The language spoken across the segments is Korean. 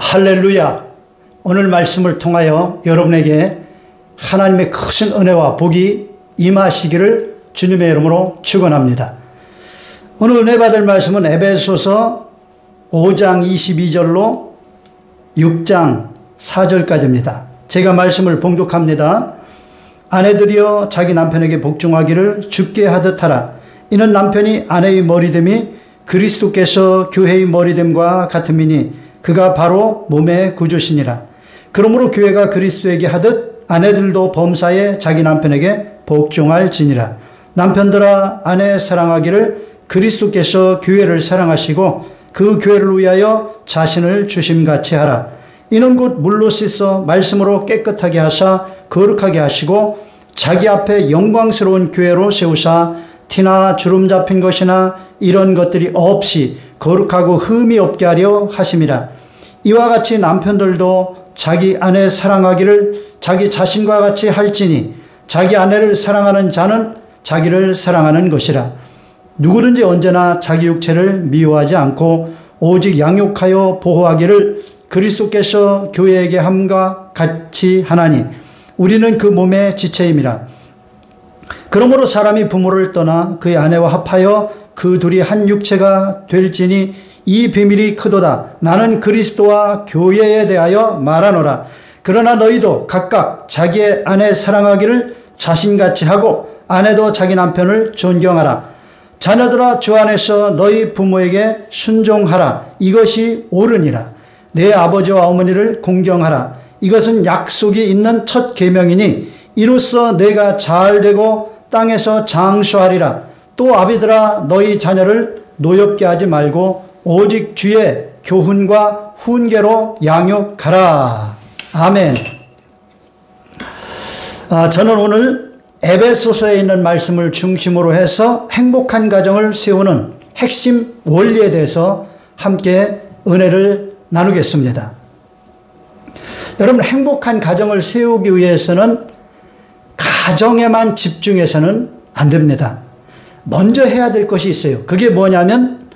할렐루야. 오늘 말씀을 통하여 여러분에게 하나님의 크신 은혜와 복이 임하시기를 주님의 이름으로 축원합니다. 오늘 은혜 받을 말씀은 에베소서 5장 22절로 6장 4절까지입니다. 제가 말씀을 봉독합니다. 아내들이여 자기 남편에게 복종하기를 주께 하듯 하라. 이는 남편이 아내의 머리됨이 그리스도께서 교회의 머리됨과 같음이니 그가 바로 몸의 구주시니라. 그러므로 교회가 그리스도에게 하듯 아내들도 범사에 자기 남편에게 복종할지니라. 남편들아 아내 사랑하기를 그리스도께서 교회를 사랑하시고 그 교회를 위하여 자신을 주심같이 하라. 이는 곧 물로 씻어 말씀으로 깨끗하게 하사 거룩하게 하시고 자기 앞에 영광스러운 교회로 세우사 티나 주름 잡힌 것이나 이런 것들이 없이 거룩하고 흠이 없게 하려 하심이라. 이와 같이 남편들도 자기 아내 사랑하기를 자기 자신과 같이 할지니 자기 아내를 사랑하는 자는 자기를 사랑하는 것이라. 누구든지 언제나 자기 육체를 미워하지 않고 오직 양육하여 보호하기를 그리스도께서 교회에게 함과 같이 하나니 우리는 그 몸의 지체임이라. 그러므로 사람이 부모를 떠나 그의 아내와 합하여 그 둘이 한 육체가 될지니 이 비밀이 크도다. 나는 그리스도와 교회에 대하여 말하노라. 그러나 너희도 각각 자기의 아내 사랑하기를 자신같이 하고 아내도 자기 남편을 존경하라. 자녀들아 주 안에서 너희 부모에게 순종하라. 이것이 옳으니라. 내 아버지와 어머니를 공경하라. 이것은 약속이 있는 첫 계명이니 이로써 내가 잘되고 땅에서 장수하리라. 또 아비들아 너희 자녀를 노엽게 하지 말고 오직 주의 교훈과 훈계로 양육하라. 아멘. 저는 오늘 에베소서에 있는 말씀을 중심으로 해서 행복한 가정을 세우는 핵심 원리에 대해서 함께 은혜를 나누겠습니다. 여러분, 행복한 가정을 세우기 위해서는 가정에만 집중해서는 안 됩니다. 먼저 해야 될 것이 있어요. 그게 뭐냐면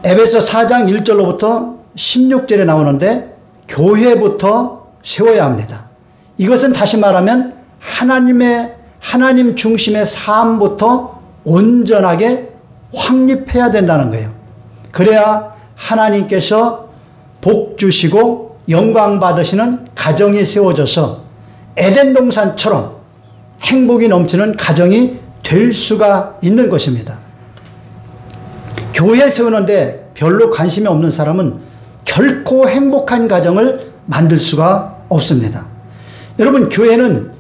에베소 4장 1절로부터 16절에 나오는데 교회부터 세워야 합니다. 이것은 다시 말하면 하나님 중심의 삶부터 온전하게 확립해야 된다는 거예요. 그래야 하나님께서 복 주시고 영광 받으시는 가정이 세워져서 에덴 동산처럼 행복이 넘치는 가정이 될 수가 있는 것입니다. 교회 세우는데 별로 관심이 없는 사람은 결코 행복한 가정을 만들 수가 없습니다. 여러분, 교회는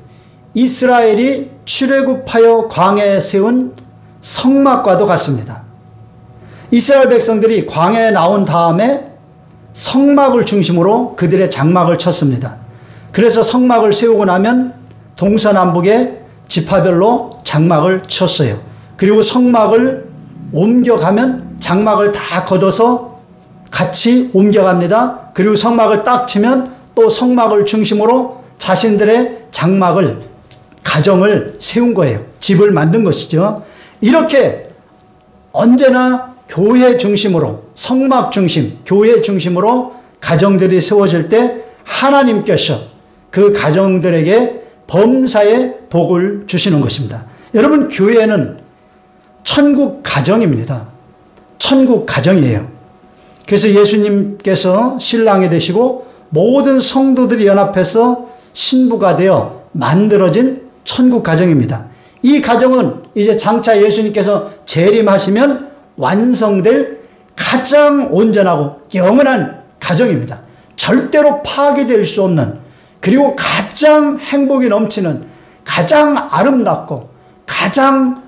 이스라엘이 출애굽하여 광야에 세운 성막과도 같습니다. 이스라엘 백성들이 광야에 나온 다음에 성막을 중심으로 그들의 장막을 쳤습니다. 그래서 성막을 세우고 나면 동서남북의 지파별로 장막을 쳤어요. 그리고 성막을 옮겨가면 장막을 다 걷어서 같이 옮겨갑니다. 그리고 성막을 딱 치면 또 성막을 중심으로 자신들의 장막을, 가정을 세운 거예요. 집을 만든 것이죠. 이렇게 언제나 교회 중심으로, 성막 중심, 교회 중심으로 가정들이 세워질 때 하나님께서 그 가정들에게 범사의 복을 주시는 것입니다. 여러분, 교회는 천국 가정입니다. 천국 가정이에요. 그래서 예수님께서 신랑이 되시고 모든 성도들이 연합해서 신부가 되어 만들어진 천국 가정입니다. 이 가정은 이제 장차 예수님께서 재림하시면 완성될 가장 온전하고 영원한 가정입니다. 절대로 파괴될 수 없는, 그리고 가장 행복이 넘치는, 가장 아름답고 가장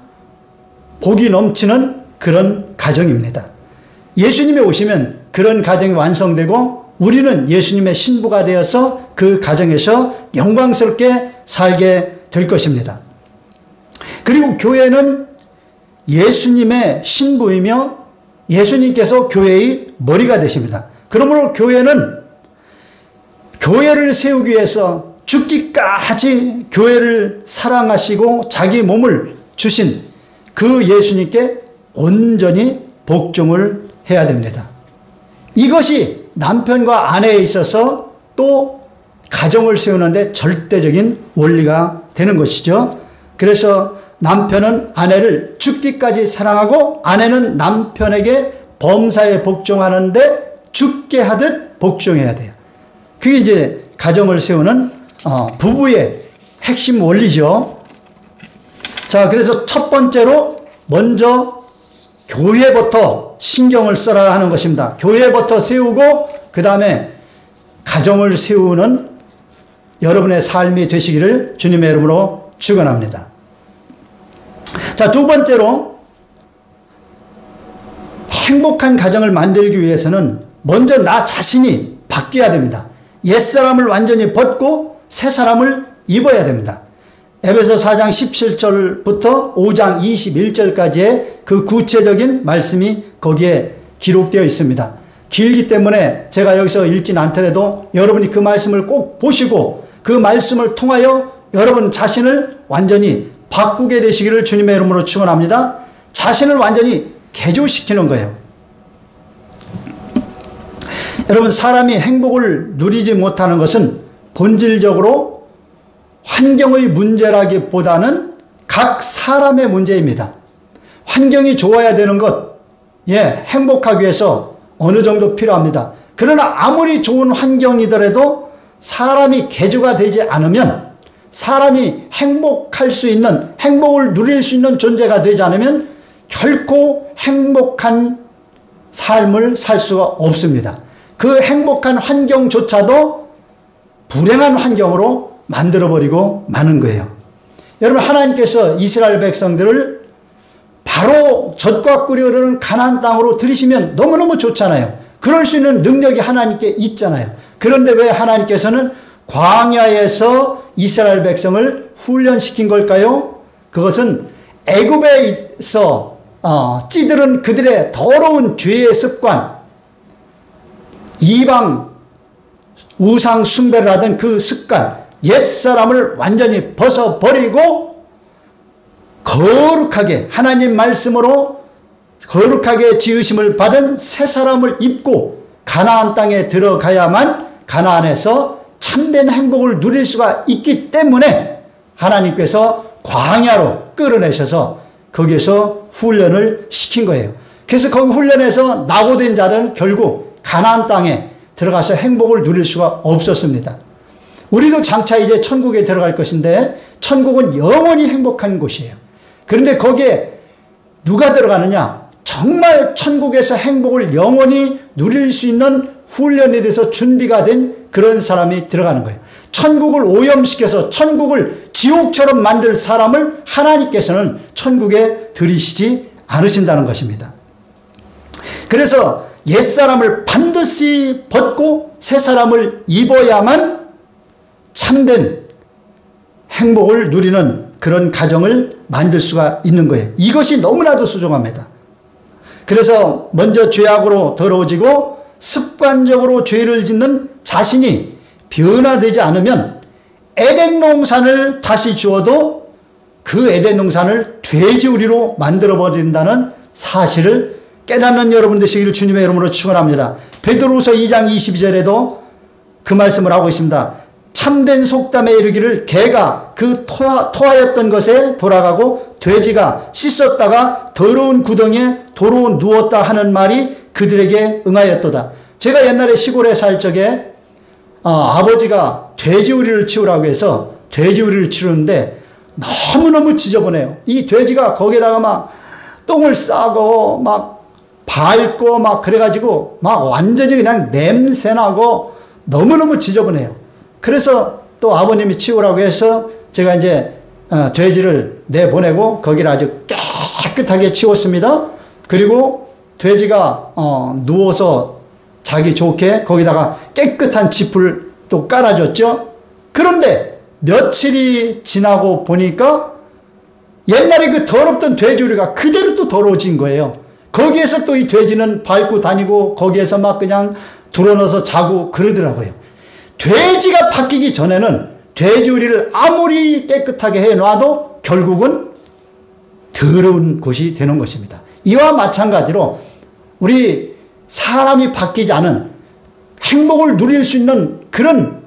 복이 넘치는 그런 가정입니다. 예수님이 오시면 그런 가정이 완성되고 우리는 예수님의 신부가 되어서 그 가정에서 영광스럽게 살게 될 것입니다. 그리고 교회는 예수님의 신부이며 예수님께서 교회의 머리가 되십니다. 그러므로 교회는 교회를 세우기 위해서 죽기까지 교회를 사랑하시고 자기 몸을 주신 그 예수님께 온전히 복종을 해야 됩니다. 이것이 남편과 아내에 있어서 또 가정을 세우는데 절대적인 원리가 되는 것이죠. 그래서 남편은 아내를 죽기까지 사랑하고 아내는 남편에게 범사에 복종하는데 죽게 하듯 복종해야 돼요. 그게 이제 가정을 세우는 부부의 핵심 원리죠. 자, 그래서 첫 번째로 먼저 교회부터 신경을 써라 하는 것입니다. 교회부터 세우고 그 다음에 가정을 세우는 여러분의 삶이 되시기를 주님의 이름으로 축원합니다. 자, 두 번째로 행복한 가정을 만들기 위해서는 먼저 나 자신이 바뀌어야 됩니다. 옛사람을 완전히 벗고 새사람을 입어야 됩니다. 에베소 4장 17절부터 5장 21절까지의 그 구체적인 말씀이 거기에 기록되어 있습니다. 길기 때문에 제가 여기서 읽진 않더라도 여러분이 그 말씀을 꼭 보시고 그 말씀을 통하여 여러분 자신을 완전히 바꾸게 되시기를 주님의 이름으로 축원합니다. 자신을 완전히 개조시키는 거예요. 여러분, 사람이 행복을 누리지 못하는 것은 본질적으로 환경의 문제라기보다는 각 사람의 문제입니다. 환경이 좋아야 되는 것, 행복하기 위해서 어느 정도 필요합니다. 그러나 아무리 좋은 환경이더라도 사람이 개조가 되지 않으면, 사람이 행복할 수 있는, 행복을 누릴 수 있는 존재가 되지 않으면 결코 행복한 삶을 살 수가 없습니다. 그 행복한 환경조차도 불행한 환경으로 만들어버리고 마는 거예요. 여러분, 하나님께서 이스라엘 백성들을 바로 젖과 꿀이 흐르는 가나안 땅으로 들이시면 너무너무 좋잖아요. 그럴 수 있는 능력이 하나님께 있잖아요. 그런데 왜 하나님께서는 광야에서 이스라엘 백성을 훈련시킨 걸까요? 그것은 애굽에서 찌들은 그들의 더러운 죄의 습관, 이방 우상 숭배를 하던 그 습관, 옛사람을 완전히 벗어버리고 거룩하게 하나님 말씀으로 거룩하게 지으심을 받은 새 사람을 입고 가나안 땅에 들어가야만 가나안에서 참된 행복을 누릴 수가 있기 때문에 하나님께서 광야로 끌어내셔서 거기에서 훈련을 시킨 거예요. 그래서 거기 훈련해서 낙오된 자는 결국 가나안 땅에 들어가서 행복을 누릴 수가 없었습니다. 우리도 장차 이제 천국에 들어갈 것인데 천국은 영원히 행복한 곳이에요. 그런데 거기에 누가 들어가느냐? 정말 천국에서 행복을 영원히 누릴 수 있는 훈련에 대해서 준비가 된 그런 사람이 들어가는 거예요. 천국을 오염시켜서 천국을 지옥처럼 만들 사람을 하나님께서는 천국에 들이시지 않으신다는 것입니다. 그래서 옛사람을 반드시 벗고 새사람을 입어야만 참된 행복을 누리는 그런 가정을 만들 수가 있는 거예요. 이것이 너무나도 소중합니다. 그래서 먼저 죄악으로 더러워지고 습관적으로 죄를 짓는 자신이 변화되지 않으면 에덴 농산을 다시 주어도 그 에덴 농산을 돼지우리로 만들어버린다는 사실을 깨닫는 여러분 되시기를 주님의 이름으로 축원합니다. 베드로후서 2장 22절에도 그 말씀을 하고 있습니다. 참된 속담에 이르기를 개가 그 토하였던 것에 돌아가고 돼지가 씻었다가 더러운 구덩이에 도로 누웠다 하는 말이 그들에게 응하였도다. 제가 옛날에 시골에 살 적에 아버지가 돼지우리를 치우라고 해서 돼지우리를 치우는데 너무너무 지저분해요. 이 돼지가 거기에다가 막 똥을 싸고 막 밟고 막 그래가지고 막 완전히 그냥 냄새나고 너무너무 지저분해요. 그래서 또 아버님이 치우라고 해서 제가 이제 돼지를 내보내고 거기를 아주 깨끗하게 치웠습니다. 그리고 돼지가 누워서 자기 좋게 거기다가 깨끗한 짚을 또 깔아줬죠. 그런데 며칠이 지나고 보니까 옛날에 그 더럽던 돼지우리가 그대로 또 더러워진 거예요. 거기에서 또 이 돼지는 밟고 다니고 거기에서 막 그냥 드러넣어서 자고 그러더라고요. 돼지가 바뀌기 전에는 돼지우리를 아무리 깨끗하게 해놔도 결국은 더러운 곳이 되는 것입니다. 이와 마찬가지로 우리 사람이 바뀌지 않은 행복을 누릴 수 있는 그런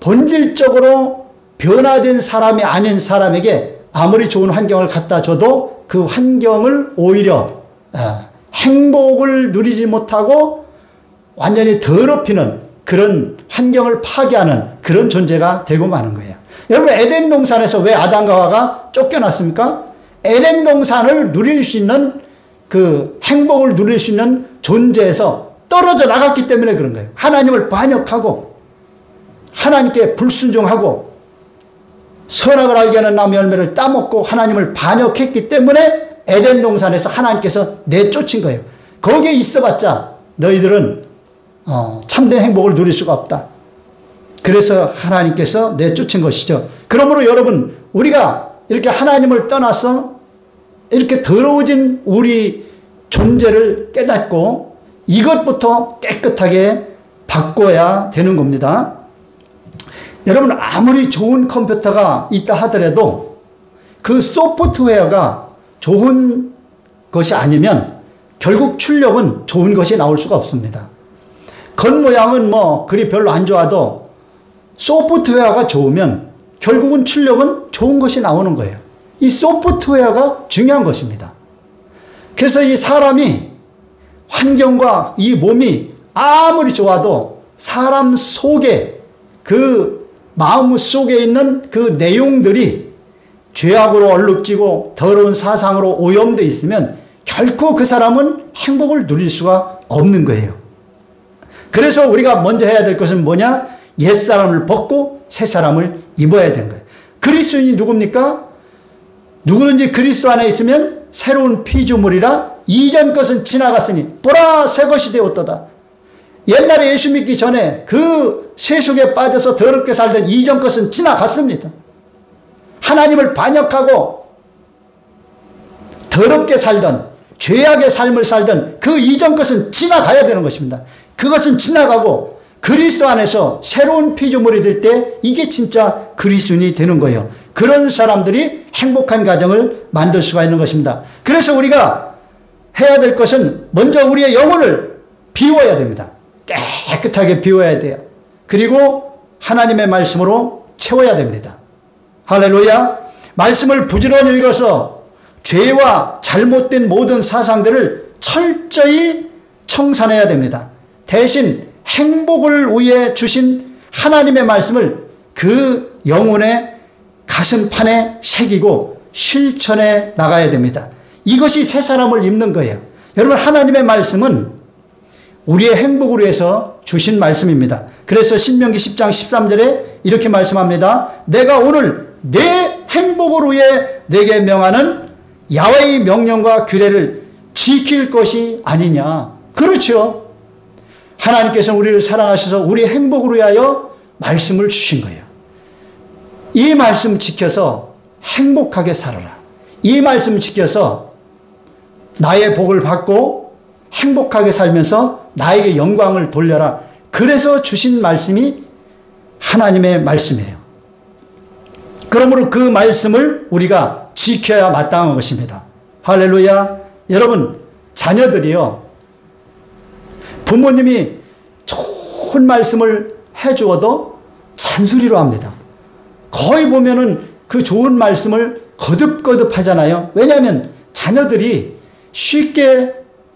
본질적으로 변화된 사람이 아닌 사람에게 아무리 좋은 환경을 갖다 줘도 그 환경을 오히려 행복을 누리지 못하고 완전히 더럽히는 그런 환경을 파괴하는 그런 존재가 되고 마는 거예요. 여러분, 에덴 동산에서 왜 아담과 하와가 쫓겨났습니까? 에덴 동산을 누릴 수 있는 그 행복을 누릴 수 있는 존재에서 떨어져 나갔기 때문에 그런 거예요. 하나님을 반역하고 하나님께 불순종하고 선악을 알게 하는 나무 열매를 따먹고 하나님을 반역했기 때문에 에덴 동산에서 하나님께서 내쫓은 거예요. 거기에 있어봤자 너희들은 참된 행복을 누릴 수가 없다. 그래서 하나님께서 내쫓은 것이죠. 그러므로 여러분, 우리가 이렇게 하나님을 떠나서 이렇게 더러워진 우리 존재를 깨닫고 이것부터 깨끗하게 바꿔야 되는 겁니다. 여러분, 아무리 좋은 컴퓨터가 있다 하더라도 그 소프트웨어가 좋은 것이 아니면 결국 출력은 좋은 것이 나올 수가 없습니다. 겉모양은 뭐 그리 별로 안 좋아도 소프트웨어가 좋으면 결국은 출력은 좋은 것이 나오는 거예요. 이 소프트웨어가 중요한 것입니다. 그래서 이 사람이 환경과 이 몸이 아무리 좋아도 사람 속에 그 마음 속에 있는 그 내용들이 죄악으로 얼룩지고 더러운 사상으로 오염되어 있으면 결코 그 사람은 행복을 누릴 수가 없는 거예요. 그래서 우리가 먼저 해야 될 것은 뭐냐? 옛사람을 벗고 새사람을 입어야 되는 거예요. 그리스도인이 누굽니까? 누구든지 그리스도 안에 있으면 새로운 피조물이라 이전 것은 지나갔으니 보라 새 것이 되었도다. 옛날에 예수 믿기 전에 그 세속에 빠져서 더럽게 살던 이전 것은 지나갔습니다. 하나님을 반역하고 더럽게 살던 죄악의 삶을 살던 그 이전 것은 지나가야 되는 것입니다. 그것은 지나가고 그리스도 안에서 새로운 피조물이 될 때 이게 진짜 그리스도인이 되는 거예요. 그런 사람들이 행복한 가정을 만들 수가 있는 것입니다. 그래서 우리가 해야 될 것은 먼저 우리의 영혼을 비워야 됩니다. 깨끗하게 비워야 돼요. 그리고 하나님의 말씀으로 채워야 됩니다. 할렐루야. 말씀을 부지런히 읽어서 죄와 잘못된 모든 사상들을 철저히 청산해야 됩니다. 대신 행복을 위해 주신 하나님의 말씀을 그 영혼의 가슴판에 새기고 실천해 나가야 됩니다. 이것이 새 사람을 입는 거예요. 여러분, 하나님의 말씀은 우리의 행복을 위해서 주신 말씀입니다. 그래서 신명기 10장 13절에 이렇게 말씀합니다. 내가 오늘 내 행복을 위해 내게 명하는 야훼의 명령과 규례를 지킬 것이 아니냐. 그렇죠. 하나님께서 우리를 사랑하셔서 우리의 행복을 위하여 말씀을 주신 거예요. 이 말씀 지켜서 행복하게 살아라. 이 말씀 지켜서 나의 복을 받고 행복하게 살면서 나에게 영광을 돌려라. 그래서 주신 말씀이 하나님의 말씀이에요. 그러므로 그 말씀을 우리가 지켜야 마땅한 것입니다. 할렐루야. 여러분, 자녀들이요, 부모님이 좋은 말씀을 해주어도 잔소리로 합니다. 거의 보면은 그 좋은 말씀을 거듭거듭 하잖아요. 왜냐하면 자녀들이 쉽게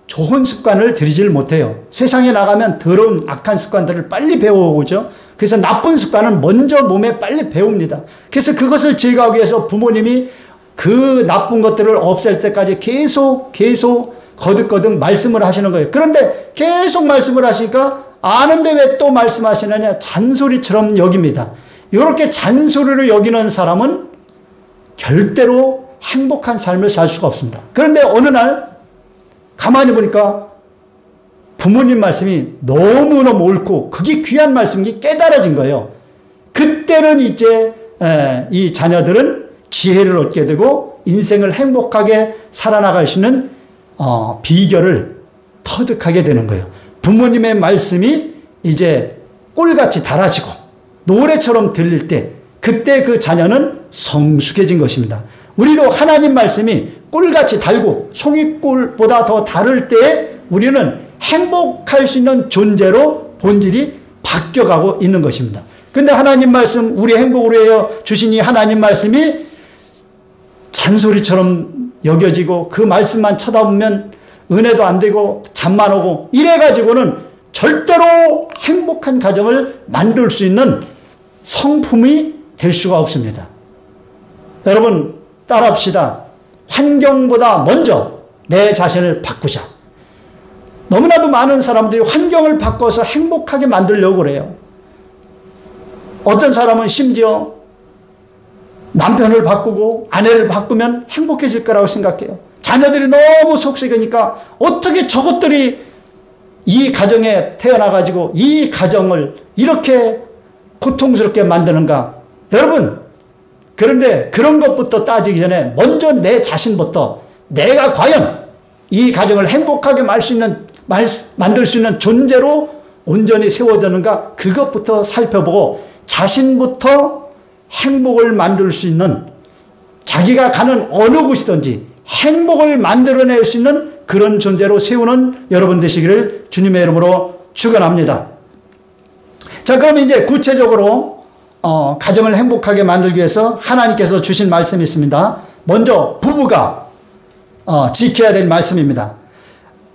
좋은 습관을 들이질 못해요. 세상에 나가면 더러운 악한 습관들을 빨리 배워오죠. 그래서 나쁜 습관은 먼저 몸에 빨리 배웁니다. 그래서 그것을 제거하기 위해서 부모님이 그 나쁜 것들을 없앨 때까지 계속 거듭거듭 말씀을 하시는 거예요. 그런데 계속 말씀을 하시니까 아는데 왜 또 말씀하시느냐, 잔소리처럼 여깁니다. 이렇게 잔소리로 여기는 사람은 절대로 행복한 삶을 살 수가 없습니다. 그런데 어느 날 가만히 보니까 부모님 말씀이 너무너무 옳고 그게 귀한 말씀이 깨달아진 거예요. 그때는 이제 이 자녀들은 지혜를 얻게 되고 인생을 행복하게 살아나갈 수 있는 비결을 터득하게 되는 거예요. 부모님의 말씀이 이제 꿀같이 달아지고 노래처럼 들릴 때 그때 그 자녀는 성숙해진 것입니다. 우리도 하나님 말씀이 꿀같이 달고 송이꿀보다 더 다를 때 우리는 행복할 수 있는 존재로 본질이 바뀌어가고 있는 것입니다. 근데 하나님 말씀, 우리 행복을 위하여 주신 이 하나님 말씀이 잔소리처럼 여겨지고 그 말씀만 쳐다보면 은혜도 안 되고 잠만 오고 이래가지고는 절대로 행복한 가정을 만들 수 있는 성품이 될 수가 없습니다. 여러분 따라합시다. 환경보다 먼저 내 자신을 바꾸자. 너무나도 많은 사람들이 환경을 바꿔서 행복하게 만들려고 그래요. 어떤 사람은 심지어 남편을 바꾸고 아내를 바꾸면 행복해질 거라고 생각해요. 자녀들이 너무 속썩이니까 어떻게 저것들이 이 가정에 태어나가지고 이 가정을 이렇게 고통스럽게 만드는가. 여러분, 그런데 그런 것부터 따지기 전에 먼저 내 자신부터 내가 과연 이 가정을 행복하게 만들 수 있는 존재로 온전히 세워졌는가, 그것부터 살펴보고 자신부터 행복을 만들 수 있는, 자기가 가는 어느 곳이든지 행복을 만들어낼 수 있는 그런 존재로 세우는 여러분 되시기를 주님의 이름으로 축원합니다. 자, 그럼 이제 구체적으로 가정을 행복하게 만들기 위해서 하나님께서 주신 말씀이 있습니다. 먼저 부부가 지켜야 될 말씀입니다.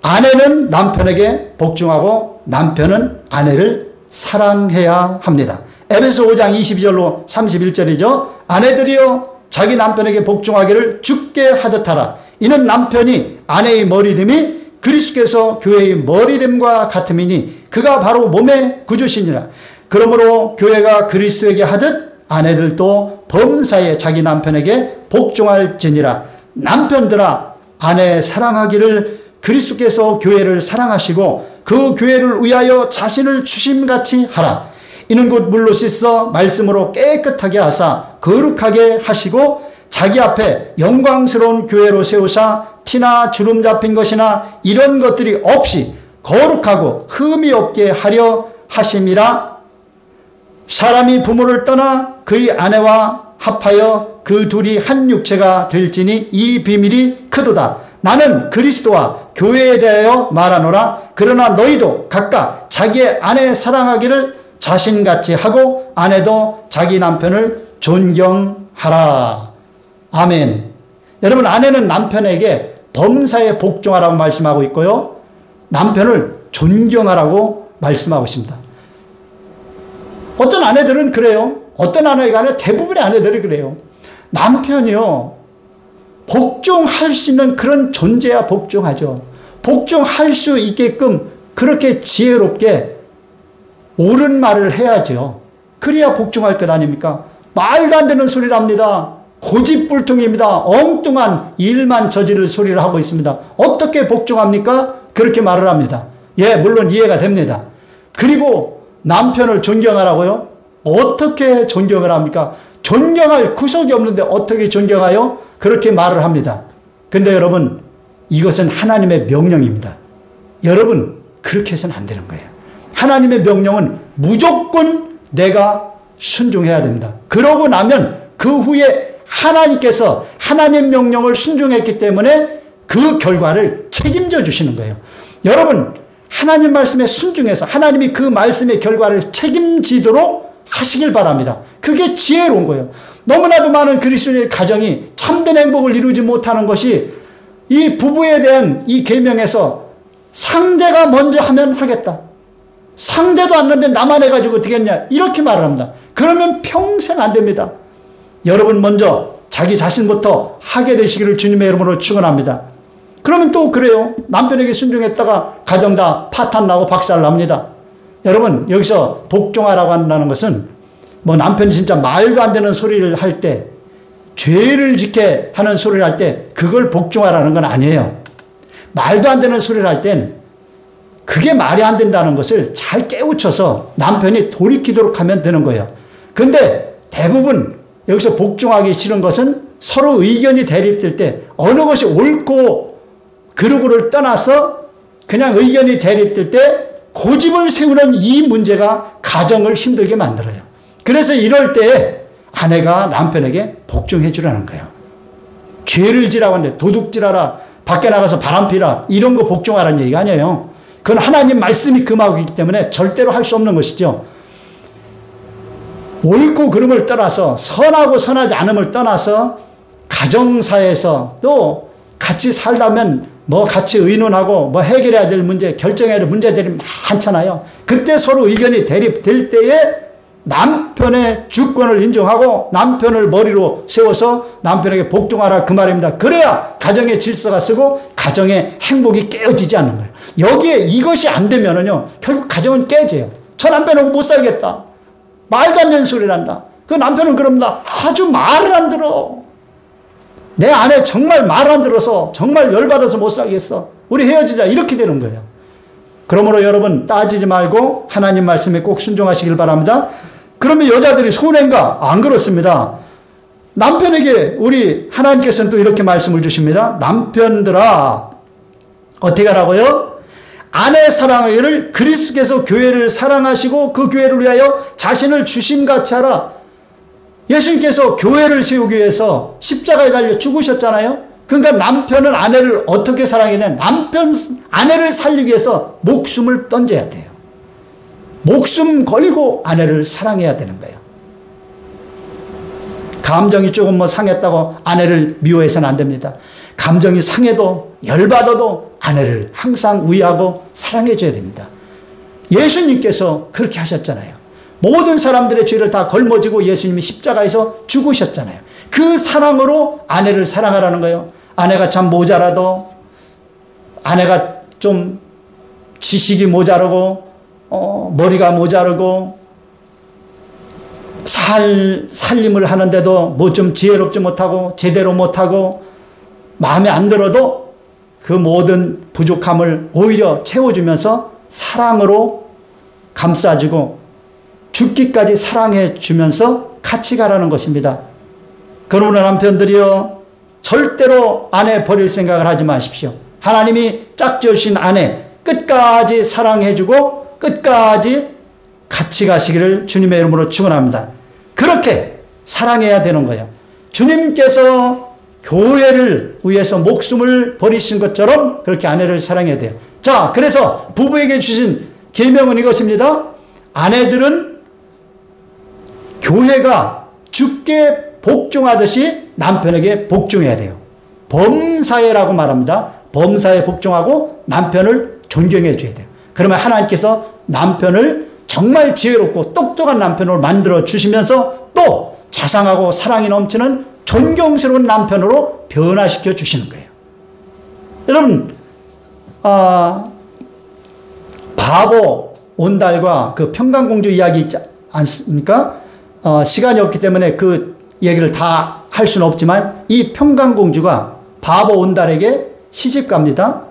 아내는 남편에게 복종하고 남편은 아내를 사랑해야 합니다. 에베소 5장 22절로 31절이죠. 아내들이여 자기 남편에게 복종하기를 주께 하듯하라. 이는 남편이 아내의 머리됨이 그리스도께서 교회의 머리됨과 같음이니 그가 바로 몸의 구주시니라. 그러므로 교회가 그리스도에게 하듯 아내들도 범사에 자기 남편에게 복종할지니라. 남편들아 아내 사랑하기를 그리스도께서 교회를 사랑하시고 그 교회를 위하여 자신을 주심같이 하라. 이는 곧 물로 씻어 말씀으로 깨끗하게 하사 거룩하게 하시고 자기 앞에 영광스러운 교회로 세우사 티나 주름 잡힌 것이나 이런 것들이 없이 거룩하고 흠이 없게 하려 하심이라. 사람이 부모를 떠나 그의 아내와 합하여 그 둘이 한 육체가 될지니 이 비밀이 크도다. 나는 그리스도와 교회에 대하여 말하노라. 그러나 너희도 각각 자기의 아내 사랑하기를 자신같이 하고 아내도 자기 남편을 존경하라. 아멘. 여러분, 아내는 남편에게 범사에 복종하라고 말씀하고 있고요, 남편을 존경하라고 말씀하고 있습니다. 어떤 아내들은 그래요. 어떤 아내가 아니라 대부분의 아내들이 그래요. 남편이요, 복종할 수 있는 그런 존재야 복종하죠. 복종할 수 있게끔 그렇게 지혜롭게 옳은 말을 해야죠. 그래야 복종할 것 아닙니까? 말도 안 되는 소리를 합니다. 고집불통입니다. 엉뚱한 일만 저지를 소리를 하고 있습니다. 어떻게 복종합니까? 그렇게 말을 합니다. 예, 물론 이해가 됩니다. 그리고 남편을 존경하라고요? 어떻게 존경을 합니까? 존경할 구석이 없는데 어떻게 존경하여? 그렇게 말을 합니다. 근데 여러분, 이것은 하나님의 명령입니다. 여러분, 그렇게 해서는 안 되는 거예요. 하나님의 명령은 무조건 내가 순종해야 됩니다. 그러고 나면 그 후에 하나님께서 하나님의 명령을 순종했기 때문에 그 결과를 책임져 주시는 거예요. 여러분, 하나님 말씀에 순종해서 하나님이 그 말씀의 결과를 책임지도록 하시길 바랍니다. 그게 지혜로운 거예요. 너무나도 많은 그리스도인의 가정이 참된 행복을 이루지 못하는 것이 이 부부에 대한 이 계명에서 상대가 먼저 하면 하겠다. 상대도 안 하는데 나만 해가지고 어떻게 했냐, 이렇게 말을 합니다. 그러면 평생 안 됩니다. 여러분 먼저 자기 자신부터 하게 되시기를 주님의 이름으로 축원합니다. 그러면 또 그래요. 남편에게 순종했다가 가정 다 파탄 나고 박살 납니다. 여러분, 여기서 복종하라고 한다는 것은 뭐 남편이 진짜 말도 안 되는 소리를 할 때, 죄를 지게 하는 소리를 할 때 그걸 복종하라는 건 아니에요. 말도 안 되는 소리를 할 땐 그게 말이 안 된다는 것을 잘 깨우쳐서 남편이 돌이키도록 하면 되는 거예요. 근데 대부분 여기서 복종하기 싫은 것은 서로 의견이 대립될 때, 어느 것이 옳고 그르고를 떠나서 그냥 의견이 대립될 때 고집을 세우는 이 문제가 가정을 힘들게 만들어요. 그래서 이럴 때 아내가 남편에게 복종해 주라는 거예요. 죄를 지라고 하는데 도둑질하라, 밖에 나가서 바람 피라, 이런 거 복종하라는 얘기가 아니에요. 그건 하나님 말씀이 금하고 있기 때문에 절대로 할 수 없는 것이죠. 옳고 그름을 떠나서 선하고 선하지 않음을 떠나서 가정사에서 또 같이 살려면 뭐 같이 의논하고 뭐 해결해야 될 문제, 결정해야 될 문제들이 많잖아요. 그때 서로 의견이 대립될 때에 남편의 주권을 인정하고 남편을 머리로 세워서 남편에게 복종하라 그 말입니다. 그래야 가정의 질서가 쓰고 가정의 행복이 깨어지지 않는 거예요. 여기에 이것이 안 되면은요, 결국 가정은 깨져요. 저 남편하고 못 살겠다. 말도 안 되는 소리를 한다. 그 남편은 그럽니다. 아주 말을 안 들어. 내 아내 정말 말 안 들어서 정말 열받아서 못 살겠어. 우리 헤어지자. 이렇게 되는 거예요. 그러므로 여러분 따지지 말고 하나님 말씀에 꼭 순종하시길 바랍니다. 그러면 여자들이 손해인가? 안 그렇습니다. 남편에게 우리 하나님께서는 또 이렇게 말씀을 주십니다. 남편들아 어떻게 하라고요? 아내 사랑하기를 그리스도께서 교회를 사랑하시고 그 교회를 위하여 자신을 주심같이 하라. 예수님께서 교회를 세우기 위해서 십자가에 달려 죽으셨잖아요. 그러니까 남편은 아내를 어떻게 사랑해야 돼요? 아내를 살리기 위해서 목숨을 던져야 돼요. 목숨 걸고 아내를 사랑해야 되는 거예요. 감정이 조금 뭐 상했다고 아내를 미워해서는 안 됩니다. 감정이 상해도 열받아도 아내를 항상 위하고 사랑해 줘야 됩니다. 예수님께서 그렇게 하셨잖아요. 모든 사람들의 죄를 다 걸머지고 예수님이 십자가에서 죽으셨잖아요. 그 사랑으로 아내를 사랑하라는 거예요. 아내가 참 모자라도, 아내가 좀 지식이 모자르고 머리가 모자르고 살림을 하는데도 뭐 좀 지혜롭지 못하고 제대로 못하고 마음에 안 들어도 그 모든 부족함을 오히려 채워주면서 사랑으로 감싸주고 죽기까지 사랑해 주면서 같이 가라는 것입니다. 그러므로 남편들이요, 절대로 아내 버릴 생각을 하지 마십시오. 하나님이 짝지으신 아내 끝까지 사랑해주고 끝까지 같이 가시기를 주님의 이름으로 축원합니다. 그렇게 사랑해야 되는 거예요. 주님께서 교회를 위해서 목숨을 버리신 것처럼 그렇게 아내를 사랑해야 돼요. 자, 그래서 부부에게 주신 계명은 이것입니다. 아내들은 교회가 주께 복종하듯이 남편에게 복종해야 돼요. 범사에라고 말합니다. 범사에 복종하고 남편을 존경해 줘야 돼요. 그러면 하나님께서 남편을 정말 지혜롭고 똑똑한 남편으로 만들어 주시면서 또 자상하고 사랑이 넘치는 존경스러운 남편으로 변화시켜 주시는 거예요. 여러분, 바보 온달과 그 평강공주 이야기 있지 않습니까? 시간이 없기 때문에 그 얘기를 다 할 수는 없지만 이 평강공주가 바보 온달에게 시집 갑니다.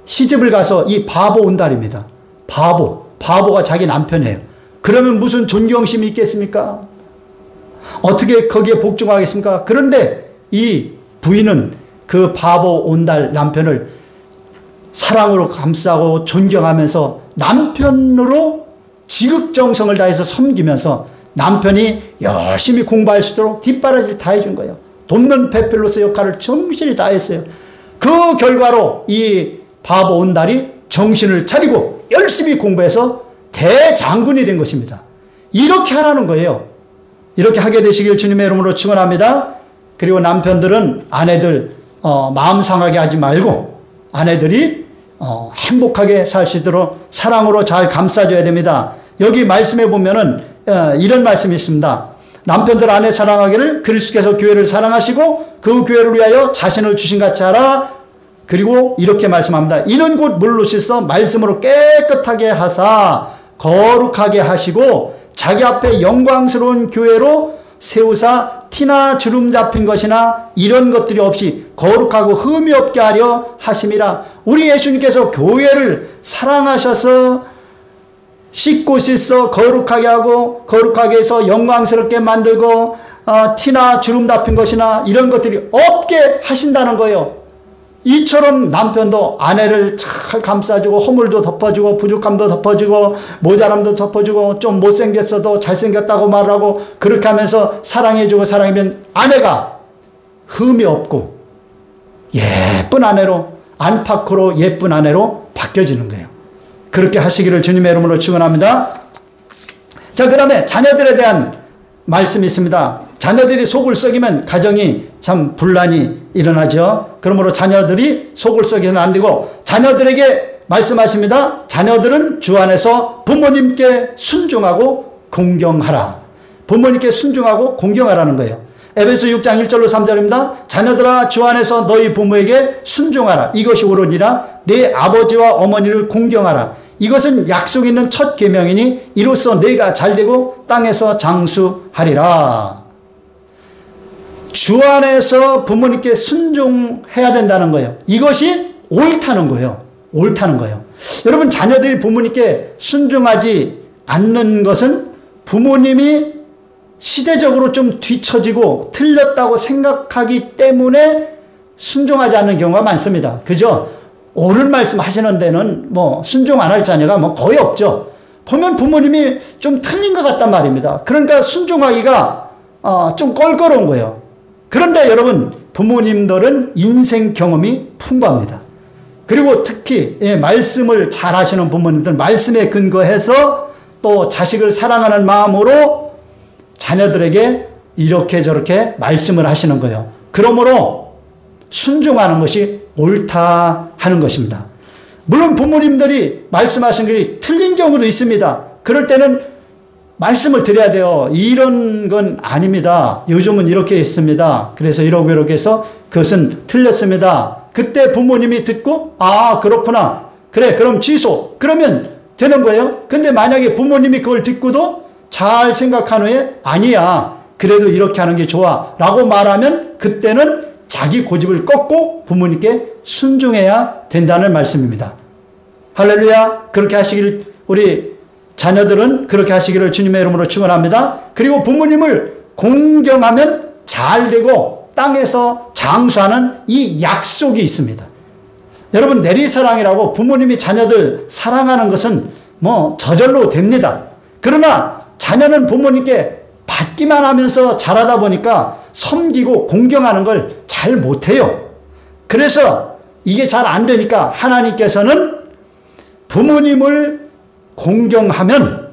시집을 가서 이 바보 온달입니다. 바보가 자기 남편이에요. 그러면 무슨 존경심이 있겠습니까? 어떻게 거기에 복종하겠습니까? 그런데 이 부인은 그 바보 온달 남편을 사랑으로 감싸고 존경하면서 남편으로 지극정성을 다해서 섬기면서 남편이 열심히 공부할 수 있도록 뒷바라지 다 해준 거예요. 돕는 배필로서 역할을 정신히 다했어요. 그 결과로 이 바보 온달이 정신을 차리고 열심히 공부해서 대장군이 된 것입니다. 이렇게 하라는 거예요. 이렇게 하게 되시길 주님의 이름으로 축원합니다. 그리고 남편들은 아내들 마음 상하게 하지 말고 아내들이 행복하게 살 수 있도록 사랑으로 잘 감싸줘야 됩니다. 여기 말씀에 보면은 이런 말씀이 있습니다. 남편들 아내 사랑하기를 그리스도께서 교회를 사랑하시고 그 교회를 위하여 자신을 주신같이 하라. 그리고 이렇게 말씀합니다. 이는 곧 물로 씻어 말씀으로 깨끗하게 하사 거룩하게 하시고 자기 앞에 영광스러운 교회로 세우사 티나 주름 잡힌 것이나 이런 것들이 없이 거룩하고 흠이 없게 하려 하심이라. 우리 예수님께서 교회를 사랑하셔서 씻고 씻어 거룩하게 하고 거룩하게 해서 영광스럽게 만들고 티나 주름 잡힌 것이나 이런 것들이 없게 하신다는 거예요. 이처럼 남편도 아내를 잘 감싸주고 허물도 덮어주고 부족함도 덮어주고 모자람도 덮어주고 좀 못생겼어도 잘생겼다고 말하고 그렇게 하면서 사랑해주고 사랑하면 아내가 흠이 없고 예쁜 아내로 안팎으로 예쁜 아내로 바뀌어지는 거예요. 그렇게 하시기를 주님의 이름으로 축원합니다. 자, 그 다음에 자녀들에 대한 말씀이 있습니다. 자녀들이 속을 썩이면 가정이 참 분란이 일어나죠. 그러므로 자녀들이 속을 썩여서는 안 되고 자녀들에게 말씀하십니다. 자녀들은 주 안에서 부모님께 순종하고 공경하라. 부모님께 순종하고 공경하라는 거예요. 에베소 6장 1절로 3절입니다. 자녀들아 주 안에서 너희 부모에게 순종하라. 이것이 옳으니라. 네 아버지와 어머니를 공경하라. 이것은 약속 있는 첫 계명이니 이로써 네가 잘되고 땅에서 장수하리라. 주 안에서 부모님께 순종해야 된다는 거예요. 이것이 옳다는 거예요. 옳다는 거예요. 여러분, 자녀들이 부모님께 순종하지 않는 것은 부모님이 시대적으로 좀 뒤처지고 틀렸다고 생각하기 때문에 순종하지 않는 경우가 많습니다. 그죠? 옳은 말씀 하시는 데는 뭐 순종 안 할 자녀가 뭐 거의 없죠. 보면 부모님이 좀 틀린 것 같단 말입니다. 그러니까 순종하기가 좀 껄끄러운 거예요. 그런데 여러분, 부모님들은 인생 경험이 풍부합니다. 그리고 특히 말씀을 잘 하시는 부모님들, 말씀에 근거해서 또 자식을 사랑하는 마음으로 자녀들에게 이렇게 저렇게 말씀을 하시는 거예요. 그러므로 순종하는 것이 옳다 하는 것입니다. 물론 부모님들이 말씀하신 것이 틀린 경우도 있습니다. 그럴 때는 말씀을 드려야 돼요. 이런 건 아닙니다. 요즘은 이렇게 있습니다. 그래서 이렇게 해서 그것은 틀렸습니다. 그때 부모님이 듣고 아 그렇구나. 그래 그럼 취소. 그러면 되는 거예요. 근데 만약에 부모님이 그걸 듣고도 잘 생각한 후에 아니야. 그래도 이렇게 하는 게 좋아. 라고 말하면 그때는 자기 고집을 꺾고 부모님께 순종해야 된다는 말씀입니다. 할렐루야. 그렇게 하시길 우리 자녀들은 그렇게 하시기를 주님의 이름으로 축원합니다. 그리고 부모님을 공경하면 잘되고 땅에서 장수하는 이 약속이 있습니다. 여러분, 내리사랑이라고 부모님이 자녀들 사랑하는 것은 뭐 저절로 됩니다. 그러나 자녀는 부모님께 받기만 하면서 자라다 보니까 섬기고 공경하는 걸 잘 못해요. 그래서 이게 잘 안 되니까 하나님께서는 부모님을 공경하면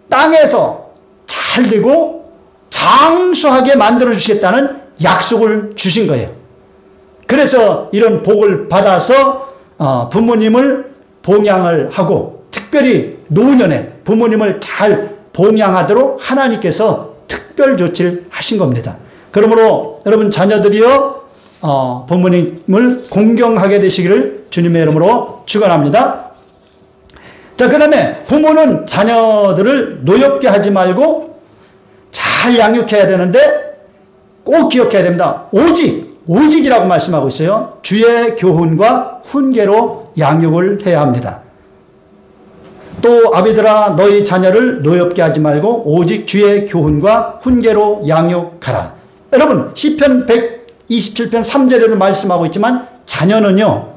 땅에서 잘되고 장수하게 만들어 주시겠다는 약속을 주신 거예요. 그래서 이런 복을 받아서 부모님을 봉양을 하고 특별히 노년에 부모님을 잘 봉양하도록 하나님께서 특별 조치를 하신 겁니다. 그러므로 여러분 자녀들이여 부모님을 공경하게 되시기를 주님의 이름으로 축원합니다. 자, 그 다음에 부모는 자녀들을 노엽게 하지 말고 잘 양육해야 되는데 꼭 기억해야 됩니다. 오직이라고 말씀하고 있어요. 주의 교훈과 훈계로 양육을 해야 합니다. 또 아비들아 너희 자녀를 노엽게 하지 말고 오직 주의 교훈과 훈계로 양육하라. 여러분 시편 127편 3절에도 말씀하고 있지만 자녀는요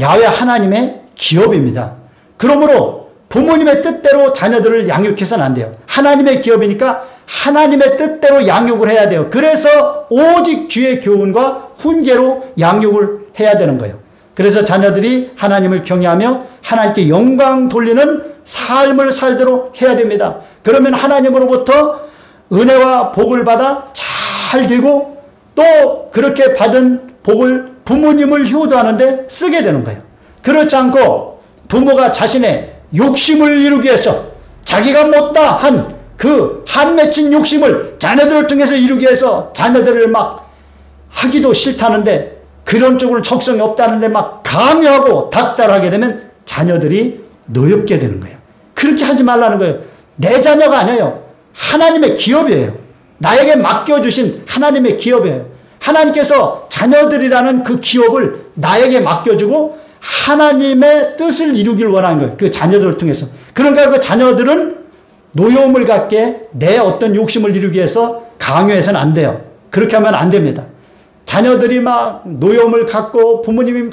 야훼 하나님의 기업입니다. 그러므로 부모님의 뜻대로 자녀들을 양육해서는 안 돼요. 하나님의 기업이니까 하나님의 뜻대로 양육을 해야 돼요. 그래서 오직 주의 교훈과 훈계로 양육을 해야 되는 거예요. 그래서 자녀들이 하나님을 경외하며 하나님께 영광 돌리는 삶을 살도록 해야 됩니다. 그러면 하나님으로부터 은혜와 복을 받아 잘 되고 또 그렇게 받은 복을 부모님을 효도하는데 쓰게 되는 거예요. 그렇지 않고 부모가 자신의 욕심을 이루기 위해서 자기가 못다 한 그 한맺힌 욕심을 자녀들을 통해서 이루기 위해서 자녀들을 막 하기도 싫다는데 그런 쪽으로 적성이 없다는데 막 강요하고 닥달하게 되면 자녀들이 노엽게 되는 거예요. 그렇게 하지 말라는 거예요. 내 자녀가 아니에요. 하나님의 기업이에요. 나에게 맡겨주신 하나님의 기업이에요. 하나님께서 자녀들이라는 그 기업을 나에게 맡겨주고 하나님의 뜻을 이루길 원하는 거예요. 그 자녀들을 통해서. 그러니까 그 자녀들은 노여움을 갖게 내 어떤 욕심을 이루기 위해서 강요해서는 안 돼요. 그렇게 하면 안 됩니다. 자녀들이 막 노여움을 갖고 부모님이 막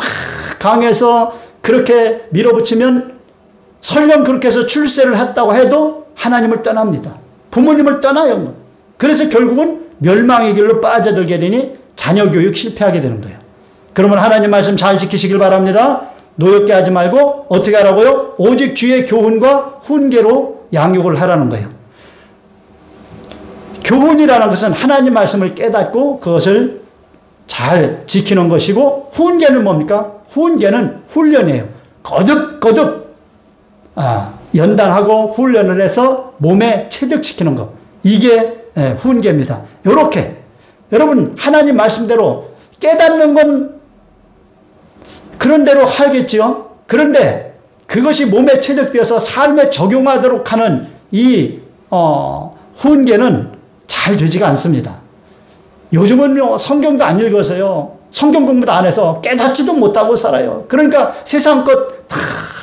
강해서 그렇게 밀어붙이면 설령 그렇게 해서 출세를 했다고 해도 하나님을 떠납니다. 부모님을 떠나요. 그래서 결국은 멸망의 길로 빠져들게 되니 자녀 교육 실패하게 되는 거예요. 그러면 하나님 말씀 잘 지키시길 바랍니다. 노엽게 하지 말고 어떻게 하라고요? 오직 주의 교훈과 훈계로 양육을 하라는 거예요. 교훈이라는 것은 하나님 말씀을 깨닫고 그것을 잘 지키는 것이고, 훈계는 뭡니까? 훈계는 훈련이에요. 거듭 연단하고 훈련을 해서 몸에 체득시키는 것. 이게 훈계입니다. 이렇게 여러분 하나님 말씀대로 깨닫는 건 그런 대로 하겠지요. 그런데 그것이 몸에 체득되어서 삶에 적용하도록 하는 이 훈계는 잘 되지가 않습니다. 요즘은 성경도 안 읽어서요, 성경 공부도 안 해서 깨닫지도 못하고 살아요. 그러니까 세상 것 다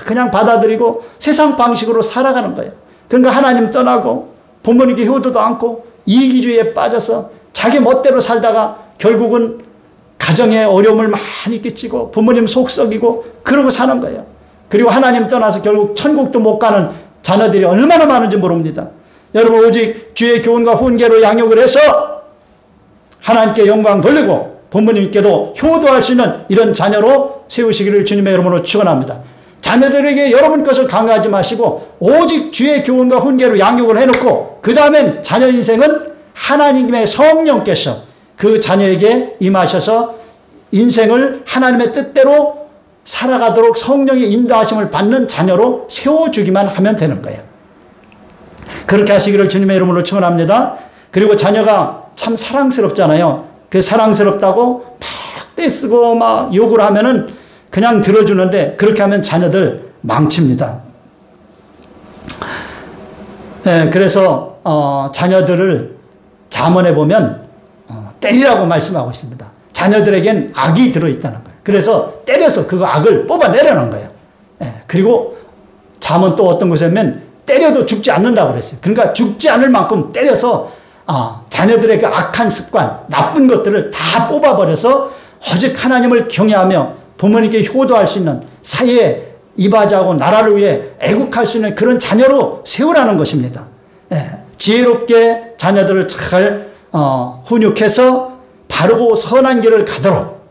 그냥 받아들이고 세상 방식으로 살아가는 거예요. 그러니까 하나님 떠나고 부모님께 효도도 않고 이기주의에 빠져서 자기 멋대로 살다가 결국은 가정에 어려움을 많이 끼치고 부모님 속 썩이고 그러고 사는 거예요. 그리고 하나님 떠나서 결국 천국도 못 가는 자녀들이 얼마나 많은지 모릅니다. 여러분, 오직 주의 교훈과 훈계로 양육을 해서 하나님께 영광 돌리고 부모님께도 효도할 수 있는 이런 자녀로 세우시기를 주님의 이름으로 축원합니다. 자녀들에게 여러분 것을 강요하지 마시고 오직 주의 교훈과 훈계로 양육을 해놓고 그 다음엔 자녀 인생은 하나님의 성령께서 그 자녀에게 임하셔서 인생을 하나님의 뜻대로 살아가도록 성령의 인도하심을 받는 자녀로 세워주기만 하면 되는 거예요. 그렇게 하시기를 주님의 이름으로 축원합니다. 그리고 자녀가 참 사랑스럽잖아요. 그 사랑스럽다고 막 떼쓰고 막 욕을 하면은 그냥 들어주는데 그렇게 하면 자녀들 망칩니다. 네, 그래서 자녀들을 잠언에 보면 때리라고 말씀하고 있습니다. 자녀들에겐 악이 들어있다는 거예요. 그래서 때려서 그 악을 뽑아내려는 거예요. 네, 그리고 잠언 또 어떤 곳에 보면 때려도 죽지 않는다고 그랬어요. 그러니까 죽지 않을 만큼 때려서 자녀들의 그 악한 습관, 나쁜 것들을 다 뽑아버려서 오직 하나님을 경외하며 부모님께 효도할 수 있는, 사회에 이바지하고 나라를 위해 애국할 수 있는 그런 자녀로 세우라는 것입니다. 예, 지혜롭게 자녀들을 잘 훈육해서 바르고 선한 길을 가도록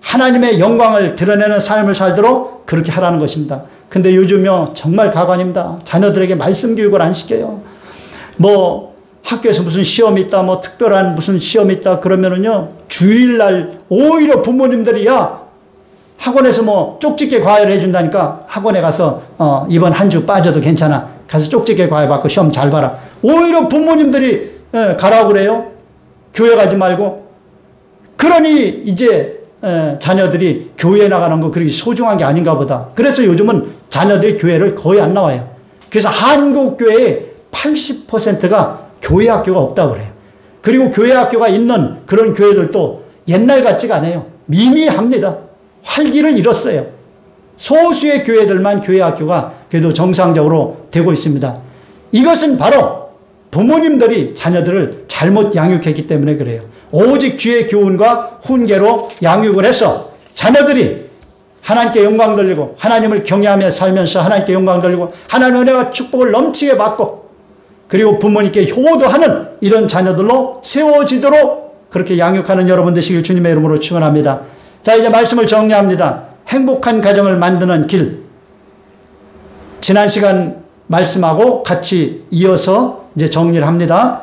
하나님의 영광을 드러내는 삶을 살도록 그렇게 하라는 것입니다. 근데 요즘요 정말 가관입니다. 자녀들에게 말씀 교육을 안 시켜요. 뭐 학교에서 무슨 시험이 있다, 뭐 특별한 무슨 시험이 있다 그러면은요 주일날 오히려 부모님들이 야 학원에서 뭐 쪽집게 과외를 해준다니까 학원에 가서 이번 한 주 빠져도 괜찮아, 가서 쪽집게 과외 받고 시험 잘 봐라. 오히려 부모님들이 가라고 그래요. 교회 가지 말고. 그러니 이제 자녀들이 교회에 나가는 거 그렇게 소중한 게 아닌가 보다. 그래서 요즘은 자녀들이 교회를 거의 안 나와요. 그래서 한국 교회의 80%가 교회 학교가 없다고 그래요. 그리고 교회 학교가 있는 그런 교회들도 옛날 같지가 않아요. 미미합니다. 활기를 잃었어요. 소수의 교회들만 교회 학교가 그래도 정상적으로 되고 있습니다. 이것은 바로 부모님들이 자녀들을 잘못 양육했기 때문에 그래요. 오직 주의 교훈과 훈계로 양육을 해서 자녀들이 하나님께 영광 돌리고 하나님을 경외하며 살면서 하나님께 영광 돌리고 하나님의 은혜와 축복을 넘치게 받고 그리고 부모님께 효도하는 이런 자녀들로 세워지도록 그렇게 양육하는 여러분 되시길 주님의 이름으로 축원합니다. 자, 이제 말씀을 정리합니다. 행복한 가정을 만드는 길. 지난 시간 말씀하고 같이 이어서 이제 정리를 합니다.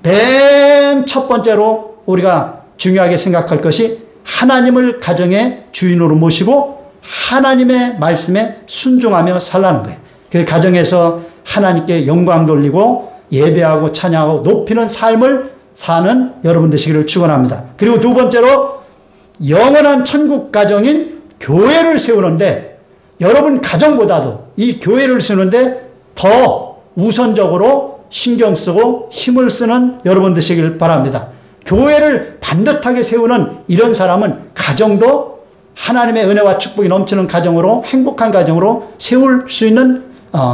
맨 첫 번째로 우리가 중요하게 생각할 것이 하나님을 가정의 주인으로 모시고 하나님의 말씀에 순종하며 살라는 거예요. 그 가정에서 하나님께 영광 돌리고 예배하고 찬양하고 높이는 삶을 사는 여러분 되시기를 축원합니다. 그리고 두 번째로 영원한 천국 가정인 교회를 세우는데 여러분 가정보다도 이 교회를 세우는데 더 우선적으로 신경 쓰고 힘을 쓰는 여러분 되시길 바랍니다. 교회를 반듯하게 세우는 이런 사람은 가정도 하나님의 은혜와 축복이 넘치는 가정으로 행복한 가정으로 세울 수 있는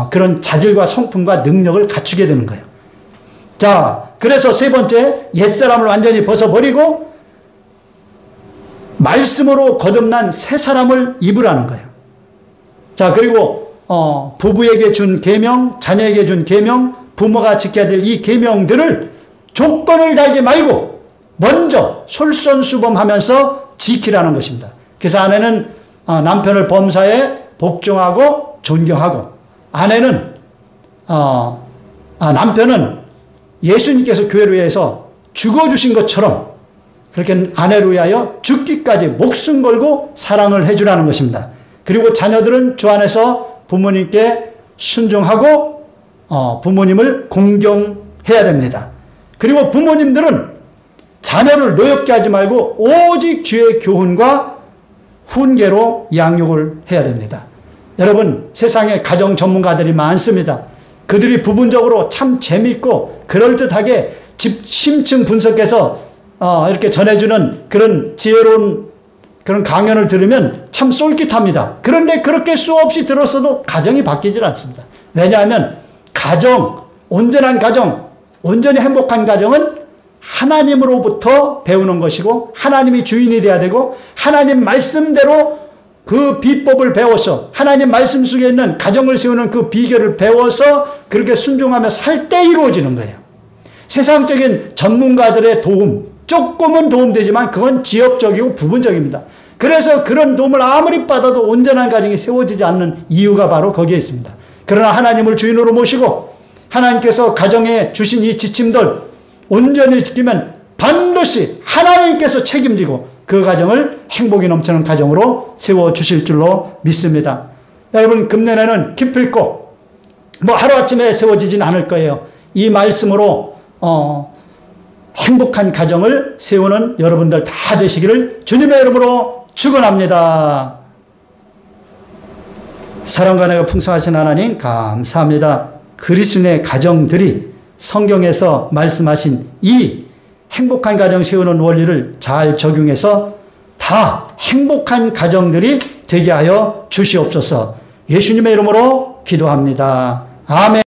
그런 자질과 성품과 능력을 갖추게 되는 거예요. 자, 그래서 세 번째, 옛사람을 완전히 벗어버리고 말씀으로 거듭난 새 사람을 입으라는 거예요. 자, 그리고 부부에게 준 계명, 자녀에게 준 계명, 부모가 지켜야 될 이 계명들을 조건을 달지 말고 먼저 솔선수범하면서 지키라는 것입니다. 그래서 아내는 남편을 범사에 복종하고 존경하고, 남편은 예수님께서 교회를 위해서 죽어주신 것처럼 그렇게 아내를 위하여 죽기까지 목숨 걸고 사랑을 해주라는 것입니다. 그리고 자녀들은 주 안에서 부모님께 순종하고 부모님을 공경해야 됩니다. 그리고 부모님들은 자녀를 노엽게 하지 말고 오직 주의 교훈과 훈계로 양육을 해야 됩니다. 여러분, 세상에 가정 전문가들이 많습니다. 그들이 부분적으로 참 재미있고 그럴듯하게 심층 분석해서 이렇게 전해주는 그런 지혜로운 그런 강연을 들으면 참 쏠깃합니다. 그런데 그렇게 수없이 들었어도 가정이 바뀌질 않습니다. 왜냐하면 온전한 가정, 온전히 행복한 가정은 하나님으로부터 배우는 것이고 하나님이 주인이 되어야 되고 하나님 말씀대로 그 비법을 배워서 하나님 말씀 속에 있는 가정을 세우는 그 비결을 배워서 그렇게 순종하며 살 때 이루어지는 거예요. 세상적인 전문가들의 도움, 조금은 도움되지만 그건 지엽적이고 부분적입니다. 그래서 그런 도움을 아무리 받아도 온전한 가정이 세워지지 않는 이유가 바로 거기에 있습니다. 그러나 하나님을 주인으로 모시고 하나님께서 가정에 주신 이 지침들 온전히 지키면 반드시 하나님께서 책임지고 그 가정을 행복이 넘치는 가정으로 세워주실 줄로 믿습니다. 여러분, 금년에는 기필코 하루아침에 세워지진 않을 거예요. 이 말씀으로 행복한 가정을 세우는 여러분들 다 되시기를 주님의 이름으로 축원합니다. 사랑과 은혜가 풍성하신 하나님 감사합니다. 그리스도인의 가정들이 성경에서 말씀하신 이 행복한 가정 세우는 원리를 잘 적용해서 다 행복한 가정들이 되게 하여 주시옵소서. 예수님의 이름으로 기도합니다. 아멘.